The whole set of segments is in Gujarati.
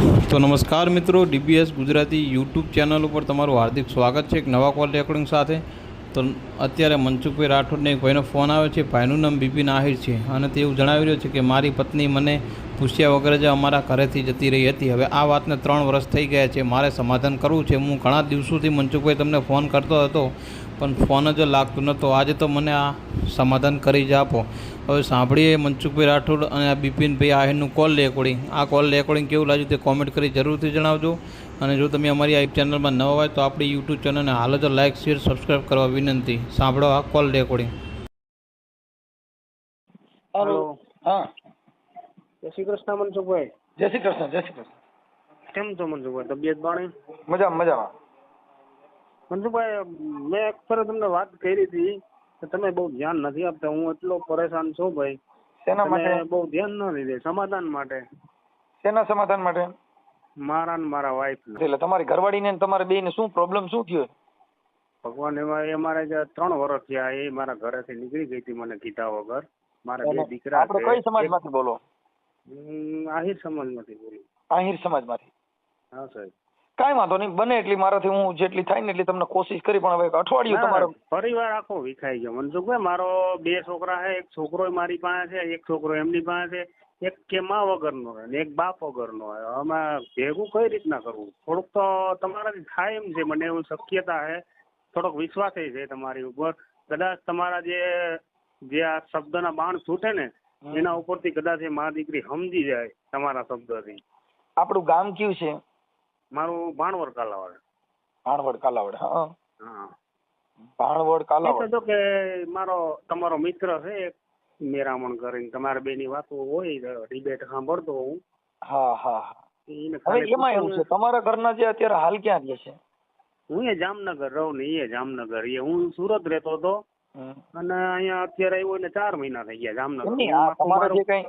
તો નમસ્કાર મિત્રો, ડીબીએસ ગુજરાતી યુટ્યુબ ચેનલ ઉપર તમારું હાર્દિક સ્વાગત છે એક નવા કોલ રેકોર્ડિંગ સાથે. તો અત્યારે મનસુખભાઈ રાઠોડને એક ભાઈનો ફોન આવે છે. ભાઈનું નામ બિપિન આહિર છે અને તે એવું જણાવી રહ્યો છે કે મારી પત્ની મને પૂછ્યા વગર જ અમારા ઘરેથી જતી રહી હતી. હવે આ વાતને 3 વર્ષ થઈ ગયા છે. મારે સમાધાન કરવું છે. હું ઘણા દિવસોથી મનસુખભાઈ તમને ફોન કરતો હતો પણ ફોન જ લાગતો નહોતો. આજે તો મને આ સમાધાન કરી જ આપો. હવે સાંભળીએ મનસુખભાઈ રાઠોડ અને આ બિપિનભાઈ આહિરનું કોલ રેકોર્ડિંગ. આ કોલ રેકોર્ડિંગ કેવું લાગ્યું તે કોમેન્ટ કરી જરૂરથી જણાવજો. અને જો તમે અમારી આ ચેનલમાં નવા હોય તો આપણી યુટ્યુબ ચેનલને હાલ જ લાઇક શેર સબસ્ક્રાઈબ કરવા વિનંતી. સાંભળો આ કોલ રેકોર્ડિંગ. હેલો. હા, જય શ્રી કૃષ્ણ મનસુખભાઈ. જય શ્રી કૃષ્ણ. જય શ્રી કૃષ્ણ. કેમ છો મનસુખભાઈ? તબિયત પાણી? મજામાં મજામાં. મનસુખભાઈ, મેં એક ફરે તમને વાત કરી હતી કે તમે બહુ ધ્યાન નથી આપતા. હું એટલો પરેશાન છું ભાઈ. શેના તમે માટે? બહુ ધ્યાન ન દીધે. સમાધાન માટે. શેના સમાધાન માટે? મારા ને મારા વાઈફ ને. એટલે તમારી ઘરવાળીને ને તમારે બેયને શું પ્રોબ્લેમ શું થયો? ભગવાન એ મારે જે 3 વર્ષ થયા એ મારા ઘરેથી નીકળી ગઈ હતી મને કીધા વગર. મારા 2 દીકરા આપણે છે. કઈ સમાજમાંથી બોલો? હું આહિર સમાજમાંથી બોલું. આહિર સમાજમાંથી. હા સાહેબ. કાંઈ વાંધો નહીં, બને એટલી મારાથી હું જેટલી થાય ને એટલી તમને કોશિશ કરી, પણ હવે એક અઠવાડિયું તમારે. પરિવાર આખો વિખાઈ ગયો મનસુખભાઈ. મારો 2 છોકરા છે. એક છોકરો મારી પાસે છે, એક છોકરો એમની પાસે છે. એક કે માં વગરનો ને એક બાપ વગરનો. અમે ભેગું કઈ રીતના કરવું? થોડુંક તો તમારાથી થાય એમ છે. મને એવું શક્યતા છે, થોડોક વિશ્વાસ છે તમારી ઉપર. કદાચ તમારા જે આ શબ્દના બાણ છૂટે ને એના ઉપરથી કદાચ એ મા દીકરી સમજી જાય તમારા શબ્દથી. આપણું ગામ કયું છે? મારું ભાણવડ કાલાવાડ. ભાણવડ કાલાવડ. હા હા, ભાણવડ કાલાવડ. તો કે તમારો મિત્ર છે એક મેરામણ કરીને, તમારા બેની વાતો હોય ડિબેટ સાંભળતો હું. હા હા હા. એને હવે એમાં એવું છે, તમારા ઘરના જે અત્યારે હાલ ક્યાં રહે છે? હું એ જામનગર રહું ને એ જામનગર. હું સુરત રહેતો હતો અને અહીંયા અત્યારે આવ્યો ને 4 મહિના થઈ ગયા જામનગર. તમારા જે કઈ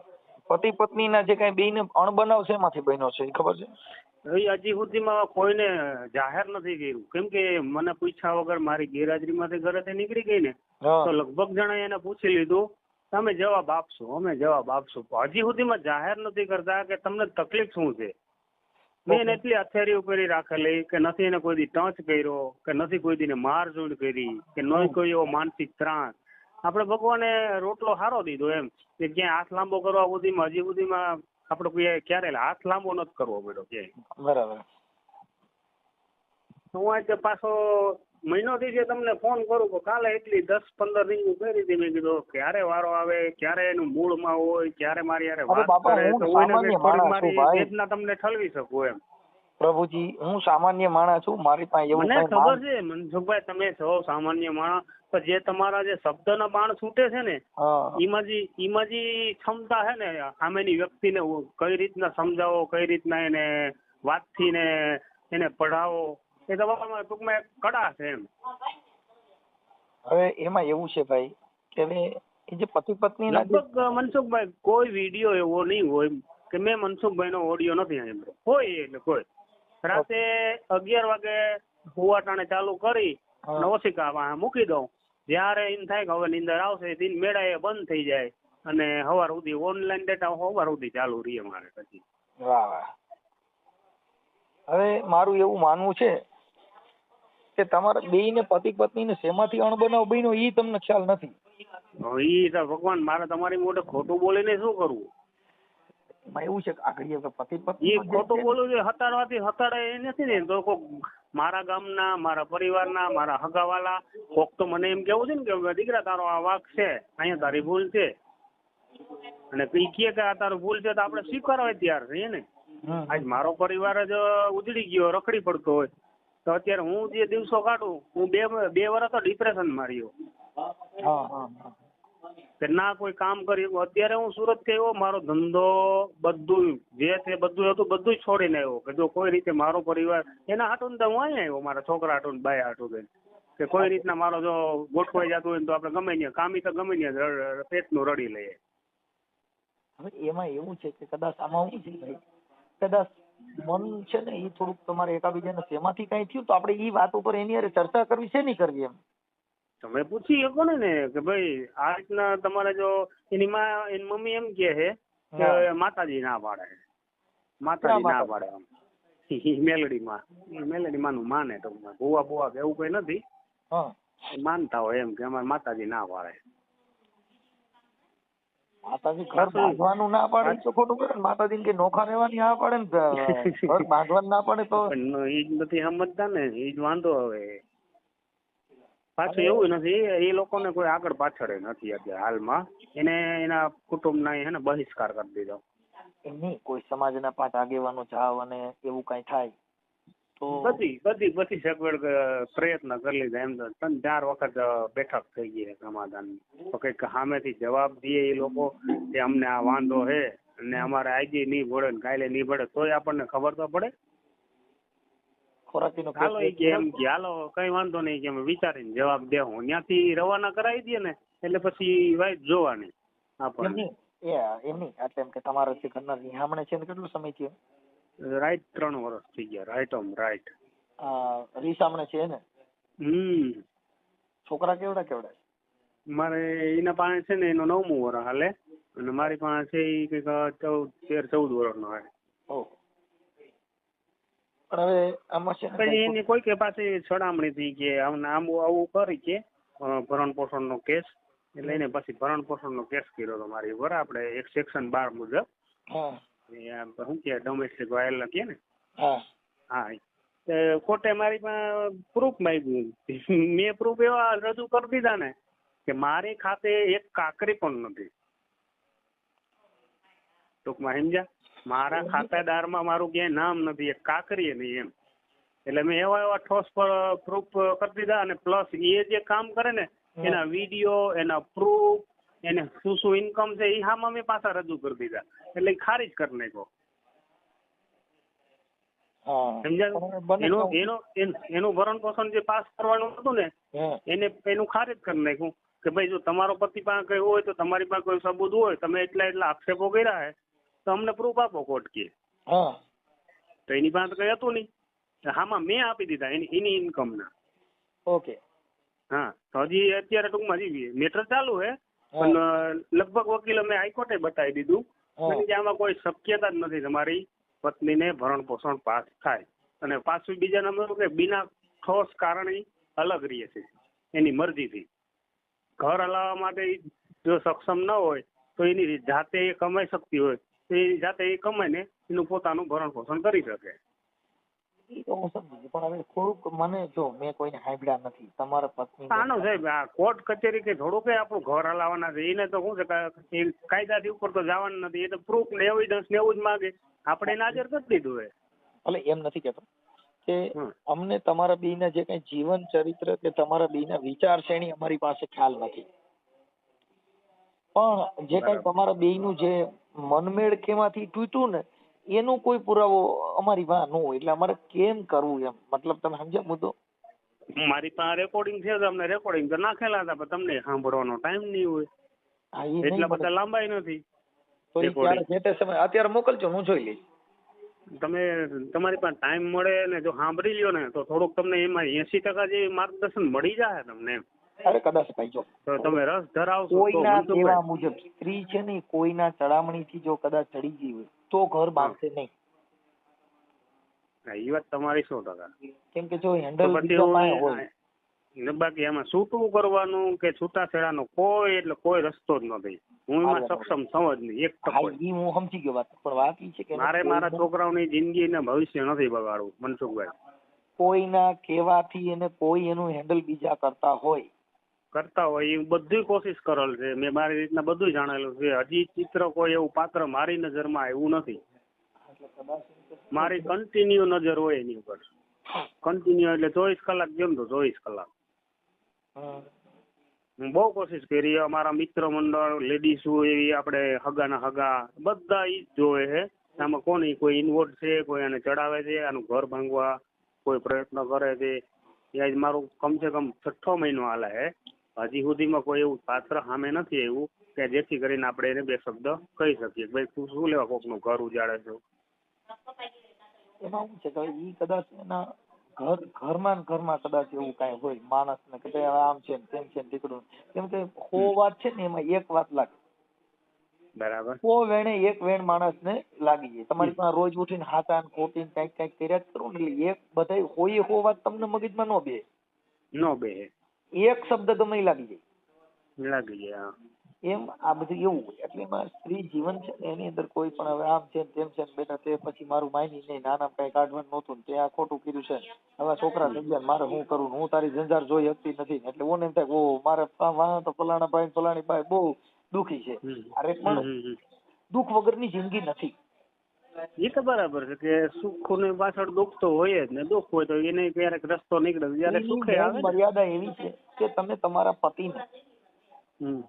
પતિ પત્ની ના જે કઈ બેયને અણબનાવ છે એમાંથી બન્યો છે એ ખબર છે? હજી સુધીમાં કોઈને જાહેર નથી કર્યું. કેમ કે મને પૂછ્યા વગર મારી ગેરહાજરીમાંથી ઘરેથી નીકળી ગઈ ને, તો લગભગ જણા એને પૂછી લીધું તમે જવાબ આપશો, અમે જવાબ આપશું. હજી સુધીમાં જાહેર નથી કરતા કે તમને તકલીફ શું છે. મેં એને એટલી હથિયારીઓ કરી રાખેલી કે નથી એને કોઈ દી ટચ કર્યો, કે નથી કોઈ દીને મારઝૂડ કરી, કે નહીં કોઈ એવો માનસિક ત્રાસ. આપણે ભગવાને રોટલો સારો દીધો એમ કે ક્યાંય હાથ લાંબો કરવા સુધીમાં હજી સુધીમાં આપણે કોઈ ક્યારે હાથ લાંબો નથી કરવો પડ્યો ક્યાંય. બરાબર. હું આજે પાછો મહિનોથી જે તમને ફોન કરું કે કાલે એટલી 10-15 રિંગ કરી હતી. મેં કીધું ક્યારે વારો આવે, ક્યારે એનું મૂળમાં હોય, ક્યારે મારી યારે વાત કરે તો મારી વેદના તમને ઠલવી શકું એમ. પ્રભુજી, હું સામાન્ય માણસ છું. મારી પાસે એવું મને ખબર છે મનસુખભાઈ, તમે છો સામાન્ય માણસ. પણ જે તમારા જે શબ્દના બાણ છૂટે છે ને એમાં જે ક્ષમતા છે ને સામેની વ્યક્તિને કઈ રીતના સમજાવો, કઈ રીતના એને વાતથી ને એને પઢાવો, એ તમારામાં ટૂંકમાં એક કળા છે એમ. હવે એમાં એવું છે ભાઈ કે એ જે પતિ પત્ની લગભગ મનસુખભાઈ કોઈ વિડીયો એવો નહીં હોય કે મેં મનસુખભાઈ નો ઓડિયો નથી સાંભળ્યો હોય. એટલે કોઈ રાતે 11 વાગે હુવાટાણે ચાલુ કરી ઓશિકા મૂકી દઉં. જયારે એમ થાય કે હવે નીંદર આવશે દિન મેળા એ બંધ થઈ જાય અને સવાર સુધી ઓનલાઈન ડેટા સવાર સુધી ચાલુ રહીએ મારે પછી. વાહ વાહ. હવે મારું એવું માનવું છે કે તમારા બેયને પતિ પત્નીને શેમાંથી અણબનાવ બન્યો એ તમને ખ્યાલ નથી. ઈ તો ભગવાન, મારે તમારી મોઢે ખોટું બોલીને શું કરવું? એમાં એવું છે કે આગળ પતિ પત્ની એ ખોટું બોલવું છે હટાડવાથી હટાડે એ નથી ને. તો કોક મારા ગામના, મારા પરિવારના, મારા હગાવાલા કોક તો મને એમ કેવું છે ને કે દીકરા તારો આ વાક છે, અહીંયા તારી ભૂલ છે, અને ઈ કે આ તારું ભૂલ છે તો આપણે સ્વીકારવા તૈયાર છીએ ને. આજ મારો પરિવાર જ ઉજળી ગયો, રખડી પડતો હોય તો અત્યારે હું જે દિવસો કાઢું, હું 2 વર્ષ તો ડિપ્રેશનમાં રહ્યો કે ના કોઈ કામ કર્યું. અત્યારે હું સુરત થી આવ્યો, મારો ધંધો બધું જે છે બધું હતું બધું છોડીને આવ્યો કે જો કોઈ રીતે મારો પરિવાર એના હાટું તો હું અહીંયા આવ્યો, મારા છોકરા હાટું બાય હાટું કે કોઈ રીતના મારો જો ગોઠવાઈ જતું હોય તો આપણે ગમે ત્યાં કામી તો ગમે ત્યાં પેટનું રડી લઈએ. હવે એમાં એવું છે કે કદાચ આમાં શું છે, કદાચ મન છે ને એ થોડુંક તમારે એકાબીજાને શેમાંથી કઈ થયું તો આપણે એ વાત ઉપર એની ચર્ચા કરવી છે નહીં કરવી એમ. તમે પૂછી શકો ને કે ભાઈ આ રીતના તમારે જો એની મમ્મી એમ કે છે કે માતાજી ના પાડે, માતાજી ના પાડે આમ મેલેડીમાં નું માને ટૂંકમાં ભૂવા ભૂવા કે એવું કઈ નથી. માનતા હોય એમ કે અમારે માતાજી ના પાડે. માતાજી ઘર બાંધવાનું ના પાડે તો ખોટું કરે ને. માતાજી કે નોખા રહેવાની ના પાડે ને ઘર બાંધવાનું ના પાડે તો એ જ નથી સમજતા ને, એ જ વાંધો. હવે પાછું એવું નથી, એ લોકોને કોઈ આગળ પાછળ નથી અત્યારે હાલમાં. એને એના કુટુંબના હે ને બહિષ્કાર કરી દીધો. એમ નહીં, કોઈ સમાજના 5 આગેવાનો જાવ અને એવું કઈ થાય તો બધી સગવડ પ્રયત્ન કરી લીધા. એમ તો 3-4 વખત બેઠક થઈ ગઈ સમાધાન. તો કઈક સામેથી જવાબ દે એ લોકો કે અમને આ વાંધો છે અને અમારે આજે નહીં ભળે ને કાલે નહીં ભળે તોય આપણને ખબર તો પડે. હાલો એ કે એમ કે હાલો કઈ વાંધો નહીં કે અમે વિચારીને જવાબ દેવું. ત્યાંથી રવાના કરાવી દે ને એટલે પછી વાઈટ જોવાની આપણને. એમ નહીં એટલે એમ કે તમારા જે ઘરના નિહામણે છે ને કેટલો સમય થયો? રાઈટ 3 વર્ષ થઈ ગયા. રાઈટ રીસામણે છે ને? છોકરા કેવડા કેવડા? મારે એના પાસે છે ને એનો 9મું વર્ષ હાલે અને મારી પાસે છે એ કઈક 13-14 વર્ષનો હાલે. પણ હવે આમાં છે પછી એની કોઈ કે પાસે છડામણી થઈ કે આવું કરી કે ભરણ પોષણ નો કેસ એટલે એને પછી ભરણ પોષણ નો કેસ કર્યો હતો મારી ઉપર. આપણે એક સેક્શન 12 મુજબ શું કે ડોમેસ્ટિક વાયલન્સ કે ને. હા કોર્ટે મારી પાસે પ્રૂફ માંગ્યું. મેં પ્રૂફ એવા રજૂ કરી દીધા ને કે મારી ખાતે એક કાકરી પણ નથી. ટૂંકમાં સમજ્યા, મારા ખાતેદારમાં મારું ક્યાંય નામ નથી, એક કાકરી નહીં એમ. એટલે મેં એવા ઠોસ પ્રૂફ કરી દીધા. અને પ્લસ એ જે કામ કરે ને એના વિડીયો, એના પ્રૂફ, એને શું ઇન્કમ છે એ હામાં મેં પાછા રજૂ કરી દીધા. એટલે ખારીજ કરી નાખ્યો. એનું ભરણ પોષણ જે પાસ કરવાનું હતું ને એનું ખારીજ કરી નાખ્યું કે ભાઈ જો તમારો પતિ પાસે કઈ હોય તો તમારી પાસે કોઈ સબૂત હોય, તમે એટલા આક્ષેપો કર્યા હે તો અમને પ્રૂફ આપો કોર્ટ કે. તો એની પાસે કઈ હતું નહીં. હામાં મેં આપી દીધા એની ઇન્કમ ના. ઓકે. હા તો હજી અત્યારે ટૂંકમાં હજી મેટર ચાલુ હે પણ લગભગ વકીલે મેં હાઈકોર્ટે બતાવી દીધું કે આમાં કોઈ શક્યતા જ નથી તમારી પત્નીને ભરણ પોષણ પાસ થાય. અને પાછું બીજા નંબર કે બિના ઠોસ કારણે અલગ રહે છે એની મરજીથી. ઘર હલાવવા માટે જો સક્ષમ ન હોય તો એની જાતે એ કમાઈ શકતી હોય તો એ જાતે એ કમાઈને એનું પોતાનું ભરણ પોષણ કરી શકે. એ તો હું સમજી ગયો, પણ હવે થોડુંક મને જો મેં કોઈને સાંભળ્યા નથી તમારા પત્ની. આનો સાહેબ આ કોર્ટ કચેરી કે થોડું કઈ આપણું ઘર હલાવવાના છે એને તો શું છે કાયદાથી ઉપર તો જવાનું નથી. એ તો પ્રૂફ ને એવિડન્સ ને એવું જ માંગે. આપણે એને હાજર કરી દીધું હોય. એટલે એમ નથી કેતો કે અમને તમારા બેયના જે કઈ જીવન ચરિત્ર કે તમારા બેયના વિચારશ્રેણી અમારી પાસે ખ્યાલ નથી, પણ જે કઈ તમારા બેયનું જે મનમેળ કેમાંથી તૂટ્યું ને એનો કોઈ પુરાવો અમારી પાસે ન હોય. એટલે અમારે કેમ કરવું એમ, મતલબ તમે સમજ્યા મુદ્દો? મારી પાસે રેકોર્ડિંગ છે તો અમને રેકોર્ડિંગ તો નાખેલા હતા પણ તમને સાંભળવાનો ટાઈમ નહીં હોય. એટલા બધા લાંબાઈ નથી. તો ત્યારે જે તે સમય અત્યારે મોકલજો, હું જોઈ લઈશ. તમે તમારી પાસે ટાઈમ મળે ને જો સાંભળી લ્યો ને તો થોડુંક તમને એમાં 80% જેવી માર્ગદર્શન મળી જાય તમને. અરે કદાચ ભાઈ જો તો તમે રસ ધરાવશો કોઈના કહેવા મુજબ સ્ત્રી છે ને કોઈના ચડામણીથી જો કદાચ ચડી ગઈ હોય તો ઘર બાંધશે નહીં. એ વાત તમારી 100%. કેમ કે જો હેન્ડલ હોય બાકી એમાં છૂટું કરવાનું કે છૂટાછેડાનો કોઈ રસ્તો જ નથી. હું એમાં સક્ષમ સમજ નહીં એક ટકો. હું સમજી ગયો વાત, પણ વાત એ છે કે મારે મારા છોકરાઓની જિંદગી ને ભવિષ્ય નથી બગાડવું મનસુખભાઈ. કોઈના કહેવાથી એને કોઈ એનું હેન્ડલ બીજા કરતા હોય એ બધી કોશિશ કરેલ છે. મેં મારી રીતના બધું જાણેલું છે. હજી ચિત્ર કોઈ એવું પાત્ર મારી નજરમાં આવ્યું નથી. મારી કન્ટિન્યુ નજર હોય એની ઉપર. કન્ટિન્યુ એટલે 24 કલાક જેમ તો 24 કલાક. હું બહુ કોશિશ કરી. અમારા મિત્ર મંડળ લેડીઝ એવી આપણે હગાના હગા બધા ઈ જ જોવે છે આમાં કોની કોઈ ઇન્વોલ્વ છે, કોઈ આને ચડાવે છે, આનું ઘર ભાંગવા કોઈ પ્રયત્ન કરે છે. એ મારું કમસે કમ 6ઠ્ઠો મહિનો હાલે છે. હજી સુધીમાં કોઈ એવું પાત્ર સામે નથી આવ્યું કે જેથી કરીને આપણે એને 2 શબ્દ કહી શકીએ ભાઈ તું શું લેવા કોકનું ઘર ઉજાડે છે. એમાં શું છે કે ઈ કદાચ એના ઘરમાં કદાચ એવું કઈ હોય માણસને કે આમ છે તેમ છે દીકરું. કેમ કે વાત છે ને એમાં એક વાત લાગે બરાબર. સો વેણે એક વેણ માણસને લાગી જાય. તમારી પાસે રોજ ઉઠીને હાચા ને ખોટી કઈક કઈક કર્યા જ કરો ને એટલે એક બધા હોય હો વાત તમને મગજમાં ન બે. નો બે એક શબ્દ ગમે ઈ લાગી જાય. લાગી જાય. હા. એમ આ બધું એવું હોય. એટલે એમાં સ્ત્રી જીવન છે ને એની અંદર કોઈ પણ હવે આમ છે ને તેમ છે ને બેટા તે પછી મારું માયની નહીં નાના કઈ કાઢવાનું નહોતું ને તે આ ખોટું કર્યું છે હવે છોકરા થઈ ગયા મારે શું કરવું હું તારી જંજાર જોઈ શકતી નથી એટલે ઓને એમ થાય ઓ મારે વાહ તો ફલાણા ભાઈ ફલાણી ભાઈ બહુ દુઃખી છે. અરે પણ દુઃખ વગરની જિંદગી નથી. એ તો બરાબર છે કે સુખ ની પાછળ દુઃખ તો હોય જ ને. દુઃખ હોય તો એને ક્યારેક રસ્તો નીકળે જયારે સુખે આવે ને. મર્યાદા એવી છે કે તમે તમારા પતિને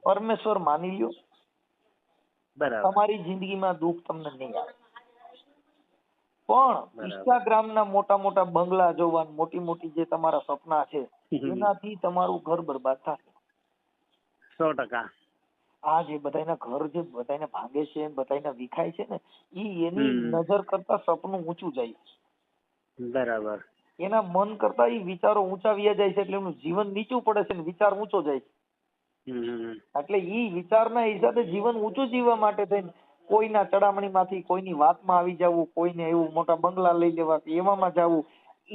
પરમેશ્વર માની લ્યો. બરાબર. તમારી જિંદગીમાં દુઃખ તમને નહીં આવે. પણ ઇન્સ્ટાગ્રામ ના મોટા મોટા બંગલા જોવા મોટી મોટી જે તમારા સપના છે એનાથી તમારું ઘર બરબાદ થાય. 100%. આ જે બધાના ઘર જે બધાને ભાંગે છે બધાના વિખાય છે ને ઈ એની નજર કરતા સપનું ઊંચું જાય. બરાબર. એના મન કરતા ઈ વિચારો ઊંચા વ્યા જાય છે એટલે એનું જીવન નીચું પડે છે ને વિચાર ઊંચો જાય છે. એટલે ઈ વિચારના હિસાબે જીવન ઊંચું જીવવા માટે થઈને કોઈના ચડામણી માંથી કોઈની વાતમાં આવી જવું કોઈને એવું મોટા બંગલા લઈ લેવા એવામાં જવું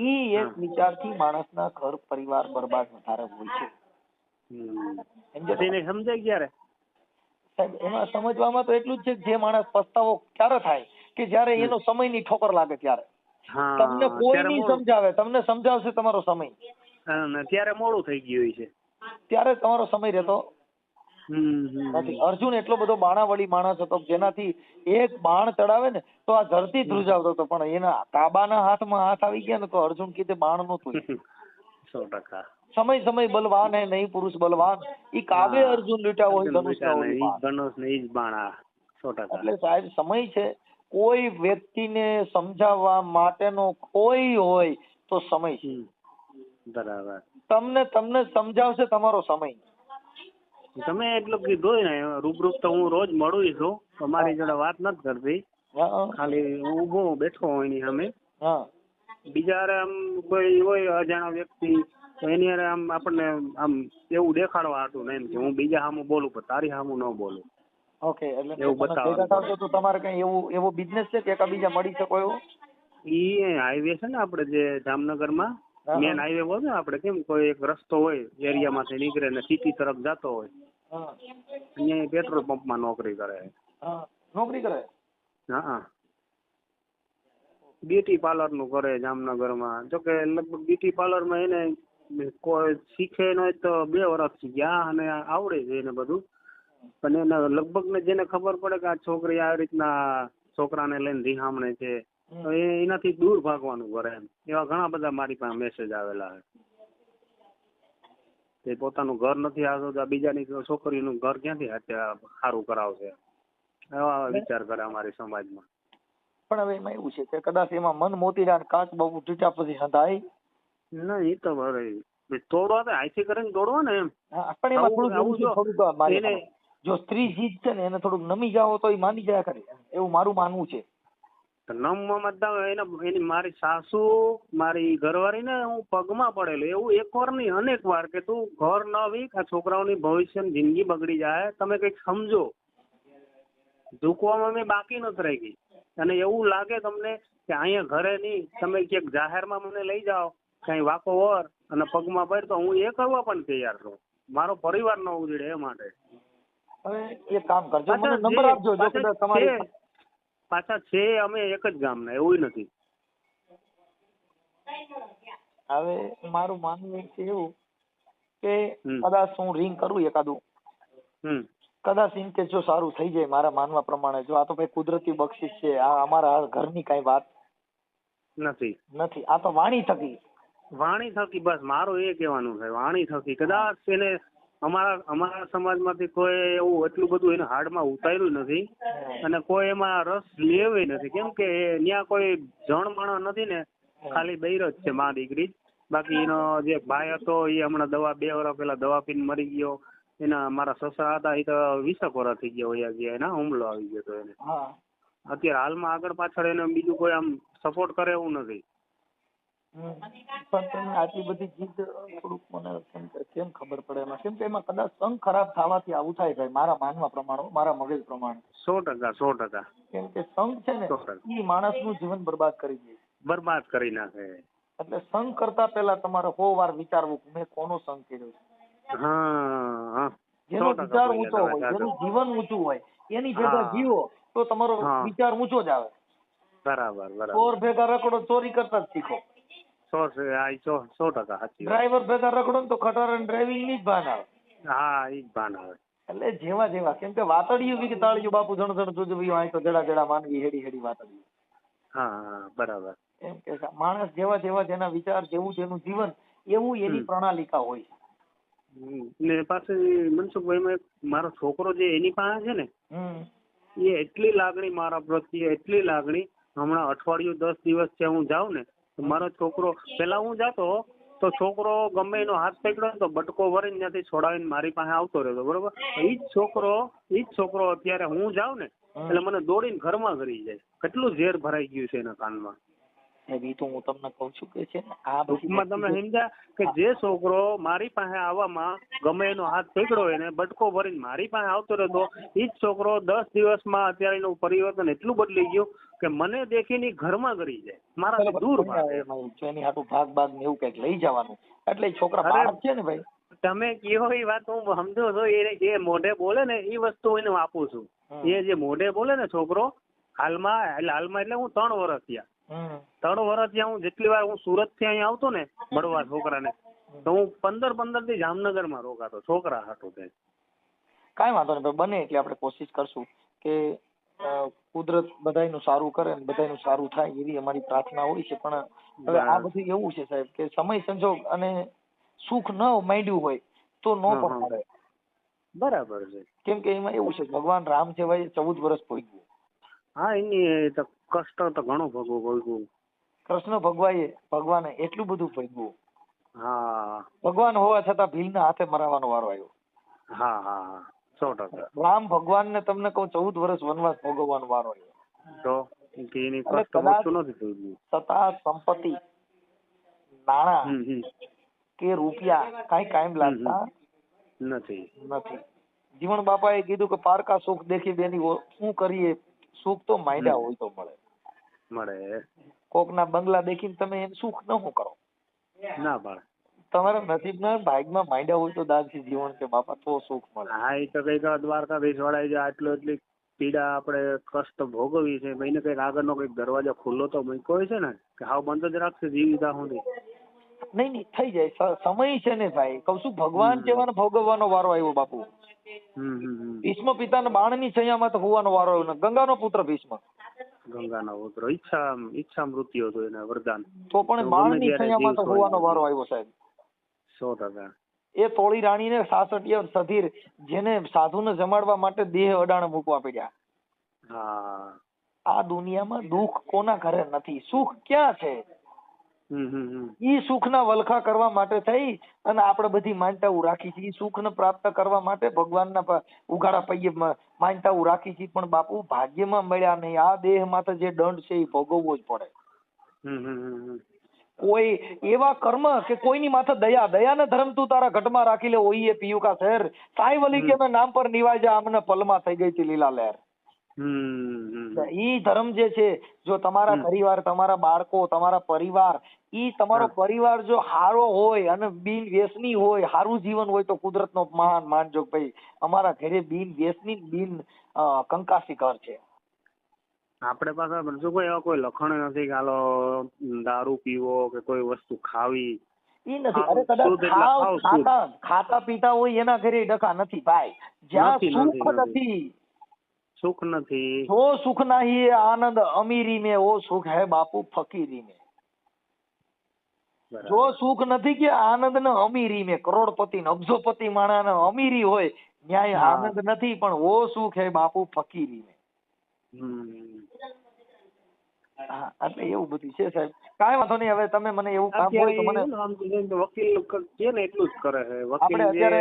ઈ એક વિચારથી માણસના ઘર પરિવાર બરબાદ વધારે હોય છે. સમજાય ક્યારે સાહેબ એમાં સમજવામાં તો એટલું જ છે કે જે માણસ પસ્તાવો ક્યારે થાય કે જયારે એનો સમયની ઠોકર લાગે ત્યારે. તમને કોઈ નહીં સમજાવે તમને સમજાવશે તમારો સમય ત્યારે મોડું થઈ ગયું છે ત્યારે તમારો સમય રહેતો નથી. અર્જુન એટલો બધો બાણાવળી માણસ હતો જેનાથી એક બાણ ચડાવે ને તો આ ધરતી ધ્રુજાવતો હતો પણ એના કાબાના હાથમાં હાથ આવી ગયા ને તો અર્જુન કીધે બાણ નહોતું. 100%. સમય બલવાન હે નહીં પુરુષ બલવાન. ઈ કાબે અર્જુન લૂટ્યા હોય ધનુષ ને ઈ બાણ. એટલે સાહેબ સમય છે કોઈ વ્યક્તિને સમજાવવા માટેનો કોઈ હોય તો સમય છે. બરાબર. તમને સમજાવશે તમારો સમય. તમે એટલું કીધું ને રૂબરૂપ તો હું રોજ મળું છું. તમારી જોડે વાત નથી કરતી ખાલી હું ઉભો બેઠો હોય એની સામે. બીજા આમ કોઈ હોય અજાણા વ્યક્તિ તો એની આમ આપણને આમ એવું દેખાડવા હતું ને એમ કે હું બીજા સામું બોલું પણ તારી સામું ન બોલું. ઓકે એટલે ભેગા તો તમારે કઈ એવો બિઝનેસ છે કે એકબીજા મળી શકો એવો? ઈ હાઈવે છે ને આપણે જે જામનગરમાં મેન હાઈવે હોય ને આપણે કેમ કોઈ એક રસ્તો હોય એરિયામાંથી નીકળે ને સિટી તરફ જતો હોય અહીંયા પેટ્રોલ પંપમાં નોકરી કરે. નોકરી કરે? હા. બ્યુટી પાર્લર નું કરે જામનગરમાં. જોકે લગભગ બ્યુટી પાર્લરમાં એને કોઈ શીખે ન તો 2 વર્ષ થી ગયા અને આવડે છે એને બધું. પણ એને લગભગ ને જેને ખબર પડે કે આ છોકરી આ રીતના છોકરાને લઈને રીહામણે છે તો એનાથી દૂર ભાગવાનું કરે એમ. એવા ઘણા બધા મારી પાસે મેસેજ આવેલા છે. તે પોતાનું ઘર નથી આવતું બીજાની છોકરીનું ઘર ક્યાંથી સારું કરાવશે એવા વિચાર કરે અમારી સમાજમાં. પણ હવે એમાં એવું છે કે કદાચ એમાં મન મોતીડા કાચ બહુ તૂટ્યા પછી હંધાય ના એ તો બરાબર તોડવા તો આઈથી કરીને તોડવા ને એમ. પણ એમાં થોડુંક જો સ્ત્રી જીત છે ને એને થોડુંક નમી જાઓ તો એ માની જાય ખરી એવું મારું માનવું છે. નમવામાં એની મારી સાસુ મારી ઘરવાળી ને હું પગમાં પડેલું એવું એક વાર નહીં અનેક વાર કે તું ઘર ન વીક આ છોકરાઓની ભવિષ્યની જિંદગી બગડી જાય તમે કઈક સમજો. ઝૂકવામાં મેં બાકી નથી રહી ગઈ. અને એવું લાગે તમને કે અહીંયા ઘરે નહીં તમે ક્યાંક જાહેરમાં મને લઈ જાઓ કઈ વાકો વર અને પગમાં પડે તો હું એ કરવા પણ તૈયાર છું. મારો પરિવાર ન ઉજળે એ માટે. હવે એક કામ કરજો મને નંબર આપજો જો કદાચ તમારી પાછા છે અમે એક જ ગામના એવું નથી. હવે મારું માનવું છે એવું કે કદાચ હું રિંગ કરું એકાદું કદાચ ઇન કેસ જો સારું થઈ જાય મારા માનવા પ્રમાણે જો આ તો ભાઈ કુદરતી બક્ષિસ છે આ અમારા ઘરની કઈ વાત નથી આ તો વાણી થકી બસ મારું એ કહેવાનું છે વાણી થકી કદાચ એને અમારા સમાજમાંથી કોઈ એવું એટલું બધું એને હાડમાં ઉતાર્યું નથી અને કોઈ એમાં રસ લેવે નથી કેમ કે ત્યાં કોઈ જણ માણસ નથી ને ખાલી બૈર જ છે મા દીકરી. બાકી એનો જે ભાઈ હતો એ હમણાં 2 વર્ષ પહેલા દવા પીને મરી ગયો. એના મારા સસરા હતા એ તો 20 વર્ષ થઈ ગયા એના હુમલો આવી ગયો હતો એને. અત્યારે હાલમાં આગળ પાછળ એને બીજું કોઈ આમ સપોર્ટ કરે એવું નથી. પણ તમે આટલી બધી જીદ થોડુંક મને કેમ ખબર પડે એમાં? કેમ કે એમાં કદાચ સંગ ખરાબ થવાથી આવું થાય ભાઈ, મારા માનવા પ્રમાણે, મારા મગજ પ્રમાણે. 100%. કેમ કે સંગ છે ને 100%. એ માણસનું જીવન બરબાદ કરી દે. બરબાદ કરી નાખે. એટલે સંગ કરતા પહેલા તમારે 100 વાર વિચારવું કે મેં કોનો સંગ કર્યો છે. હા. જેનો વિચાર ઊંચો હોય, જેનું જીવન ઊંચું હોય, એની ભેગા જીવો તો તમારો વિચાર ઊંચો જ આવે. બરાબર. ચોર ભેગા રખડો, ચોરી કરતા જ શીખો. 100% સાચી. ડ્રાઈવર ભેગા રખડો ને તો ખટારા ડ્રાઇવિંગ ની જ ભાન આવે. હા, ઈ જ ભાન આવે. એટલે જેવા કેમ કે વાતડિયું બી તાળિયું બાપુ જણ જોજો અહીં તો જડા માનવી હેડી વાતડિયું. હા, બરાબર. એમ કે માણસ જેવા જેના વિચાર, જેવું જેનું જીવન, એવું એની પ્રણાલિકા હોય છે. ને પાછું મનસુખભાઈ, મારો છોકરો જે એની પાસે છે ને, એ એટલી લાગણી મારા પ્રત્યે, એટલી લાગણી. હમણાં અઠવાડિયું 10 દિવસ છે હું જાઉં ને તો મારો છોકરો, પેલા હું જાતો તો છોકરો ગમે એનો હાથ પકડ્યો તો બટકો ભરીને ત્યાંથી છોડાવીને મારી પાસે આવતો રહેતો, બરોબર. ઈ જ છોકરો અત્યારે હું જાઉં ને એટલે મને દોડીને ઘરમાં કરી જાય. કેટલું ઝેર ભરાઈ ગયું છે એના કાનમાં. એવી તો હું તમને કઉ છું કે છે આ ટૂંકમાં તમે સમજ્યા કે જે છોકરો મારી પાસે આવવામાં ગમે એનો હાથ પકડ્યો એને બટકો ભરીને મારી પાસે આવતો રહેતો, એ જ છોકરો 10 દિવસમાં અત્યારે એનું પરિવર્તન એટલું બદલી ગયું કે મને દેખીને ઘરમાં કરી જાય, મારા દૂર એની હાટું ભાગ ને એવું કઈક લઈ જવાનું. એટલે છોકરા બાળક છે ને ભાઈ, તમે કયો એ વાત હું સમજો છો. એ જે મોઢે બોલે ને એ વસ્તુ એને આપું છું. એ જે મોઢે બોલે ને છોકરો, હાલમાં એટલે હું 3 વર્ષ થયા. 3 વર્ષ ત્યાં હું જેટલી વાર હું સુરત થી અહીંયા આવતો ને મળવા છોકરાને, તો હું 15 થી જામનગર માં રોકાતો છોકરા હાટું. કઈ વાંધો નહીં, બને એટલે આપણે કોશિશ કરશું કે કુદરત બધાયનું સારું કરે ને બધાયનું સારું થાય એવી અમારી પ્રાર્થના હોય છે. પણ હવે આ બધું એવું છે સાહેબ કે સમય સંજોગ અને સુખ ન માંડ્યું હોય તો ન પણ મળે. બરાબર છે. કેમ કે એમાં એવું છે, ભગવાન રામ છે ભાઈ 14 વર્ષ ભોગવ્યું. હા, એની તો કષ્ટ તો ઘણું ભોગવું. કૃષ્ણ ભગવાને એટલું બધું ભોગવ્યું. હા, ભગવાન હોવા છતાં ભીલના હાથે મરાવાનો વારો આવ્યો. હા, 100%. રામ ભગવાન ને તમને કહું 14 વર્ષ વનવાસ ભોગવવાનો વારો આવ્યો. તો એની કષ્ટ ઓછું નથી થયું. સત્તા, સંપત્તિ, નાણાં કે રૂપિયા કઈ કાયમ લાગતા નથી. જીવન બાપાએ કીધું કે પારકા સુખ દેખી બેની શું કરીએ, સુખ તો માંડ્યા હોય તો મળે. કોકના બંગલા દેખીને તમે એમ સુખ ન શું કરો ના પાડે. તમારા નસીબના ભાગમાં માંડ્યા હોય તો દાદથી જીવન કે બાપા તો સુખ મળે. હા, એ તો કઈક દ્વારકાધીશ વળાઈ જાય એટલી પીડા આપણે કષ્ટ ભોગવી છે. ભાઈને કઈક આગળનો કઈક દરવાજો ખુલ્લો તો મૂક્યો હોય છે ને કે હાવ બંધ જ રાખશે જીવિતા સુધી? નહીં થઈ જાય સમય છે ને ભાઈ. કઉ છું ભગવાન કેવાનો ભોગવવાનો વારો આવ્યો બાપુ. ભીષ્મ પિતાના બાણની છૈયામાં તો હોવાનો વારો આવ્યો ને. ગંગાનો પુત્ર ભીષ્મ, ગંગાનો પુત્ર, ઈચ્છા મૃત્યુ હતું એને વરદાન. તો પણ બાણની છૈયામાં તો હોવાનો વારો આવ્યો સાહેબ. 100%. એ તોળી રાણીને સાસટીય સધીર જેને સાધુને જમાડવા માટે દેહ અડાણ મૂકવા પડ્યા. હા, આ દુનિયામાં દુઃખ કોના ઘરે નથી, સુખ ક્યાં છે? ઈ સુખના વલખા કરવા માટે થઈ અને આપણે બધી માન્યતાઓ રાખી છે. ઈ સુખને પ્રાપ્ત કરવા માટે ભગવાનના ઉઘાડા પૈયે માન્યતાઓ રાખી છે. પણ બાપુ ભાગ્યમાં મળ્યા નહીં. આ દેહમાં તો જે દંડ છે એ ભોગવવો જ પડે. કોઈ એવા કર્મ કે કોઈની માથે દયાને ધર્મ તું તારા ઘટમાં રાખી લે. ઓઈએ પીયુ કા શહેર સાઈ વલી કે મેં નામ પર નિવાજા અમને પલમાં થઈ ગઈ હતી લીલા લહેર. ઈ ધર્મ જે છે, જો તમારા પરિવાર, તમારા બાળકો, તમારા પરિવાર, ઈ તમારો પરિવાર જો હારો હોય અને બિન વ્યસની હોય, હારું જીવન હોય તો કુદરતનો મહાન માનજો ભાઈ અમારા ઘરે બિન વ્યસની બિન કંકાસી ઘર છે. આપણે પાસે બધું કોઈ એવા કોઈ લખણ નથી કે હાલો દારૂ પીવો કે કોઈ વસ્તુ ખાવી. ઈ નથી. અરે કદાચ ખાતા પીતા હોય એના ઘરે ડખા નથી ભાઈ. જ્યાં સુખ નથી, જો સુખ નહીં આનંદ અમીરી में वो सुख है बापू फकीरी में. જો સુખ નથી કે આનંદ ને અમીરી में, કરોડપતિ ને અબજોપતિ માણસ ને અમીરી હોય ન્યાય આનંદ નથી, પણ वो सुख है बापू फकीरी में. હા, એટલે એવું બધું છે સાહેબ. કાંઈ વાંધો નહીં. હવે તમે મને એવું કામ હોય તો મને વકીલ કે ને એટલું જ કરે છે. આપણે અત્યારે